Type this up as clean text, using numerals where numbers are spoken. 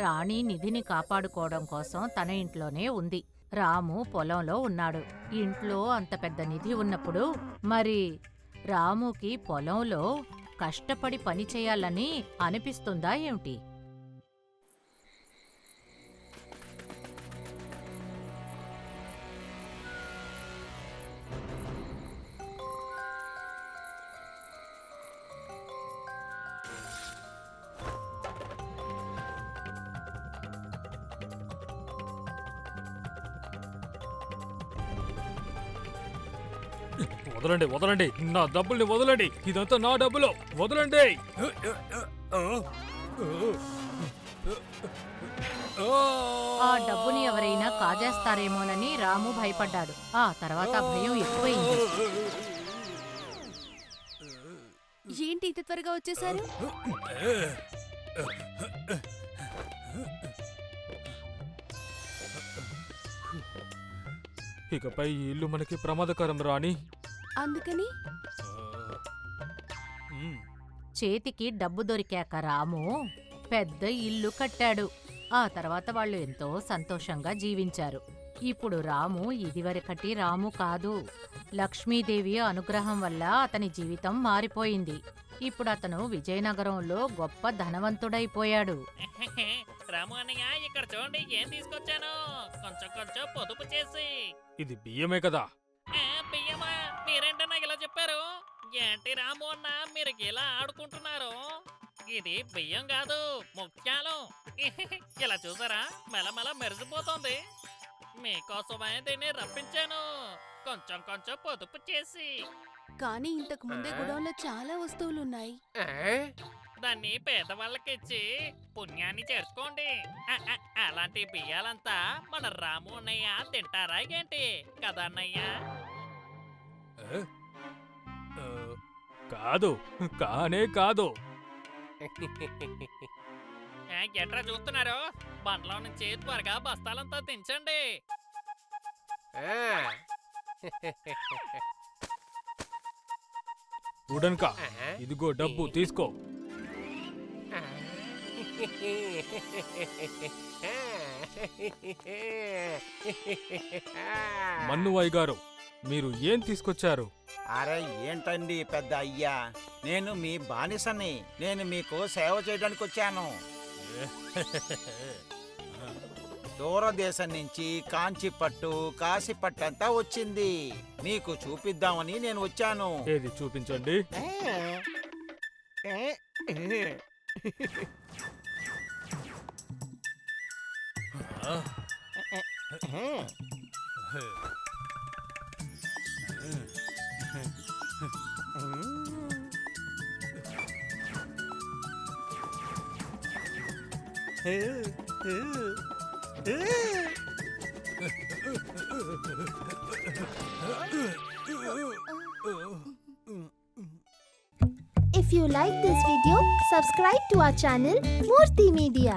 రాణి నిధిని కాపాడుకోవడం కోసం తన ఇంట్లోనే ఉంది. రాము పొలంలో ఉన్నాడు. ఇంట్లో అంత పెద్ద నిధి ఉన్నప్పుడు మరి రాముకి పొలంలో కష్టపడి పని చేయాలని అనిపిస్తుందా ఏమిటి? వదలండి వదలండి, నా డబ్బుల్ని వదలండి, ఇదంతా నా డబ్బులు, వదలండి. ఆ డబ్బుని ఎవరైనా కాజేస్తారేమోనని రాము భయపడ్డాడు. ఆ తర్వాత భయం ఎక్కువైంది. ఏంటి ఇంత త్వరగా వచ్చేసారు? ఇకపై ఈ ఇల్లు మనకి ప్రమాదకరం రాణి. అందుకని చేతికి డబ్బు దొరికాక రాము పెద్ద ఇల్లు కట్టాడు. ఆ తర్వాత వాళ్ళు ఎంతో సంతోషంగా జీవించారు. ఇప్పుడు రాము ఇదివరకటి రాము కాదు. లక్ష్మీదేవి అనుగ్రహం వల్ల అతని జీవితం మారిపోయింది. ఇప్పుడు అతను విజయనగరంలో గొప్ప ధనవంతుడైపోయాడు. రాము అన్నయ్య, ఇక్కడ చూడండి ఏం తీసుకొచ్చాను. కొంచెం కొంచెం పొదుపు చేసి. ఇది బియ్యమే కదా? బియ్యమా? మీరేంటన్నా ఇలా చెప్పారు? ఏంటి రాము అన్న, మీరు ఇలా ఆడుకుంటున్నారు? ఇది బియ్యం కాదు, ముత్యాలు. ఇలా చూసారా, మెలమెల మెరిసిపోతుంది. మీకోసమే దీన్ని రప్పించాను, కొంచెం కొంచెం పొదుపు చేసి. కానీ ఇంతకు ముందే గుడౌన్లో చాలా వస్తువులున్నాయి. దాన్ని పేదవాళ్ళకిచ్చి పుణ్యాన్ని చేర్చుకోండి. అలాంటి బియ్యాలంతా మన రాము అన్నయ్య తింటారా ఏంటి కదా అన్నయ్య? కాదు, కానే కాదు. ఎట్రా చూస్తున్నారు? బండ్లో నుంచి త్వరగా బస్తాలంతా దించండి. ఉడన్కా, ఇదిగో డబ్బు తీసుకో. మన్నువాయి గారు, మీరు ఏం తీసుకొచ్చారు? అరే ఏంటండి పెద్ద అయ్యా, నేను మీ బానిసని. నేను మీకు సేవ చేయడానికి వచ్చాను. దూరదేశం నుంచి కాంచి పట్టు, కాశీ పట్టు అంతా వచ్చింది. మీకు చూపిద్దామని నేను వచ్చాను. ఏది చూపించండి. If you like this video, subscribe to our channel Murthy Media.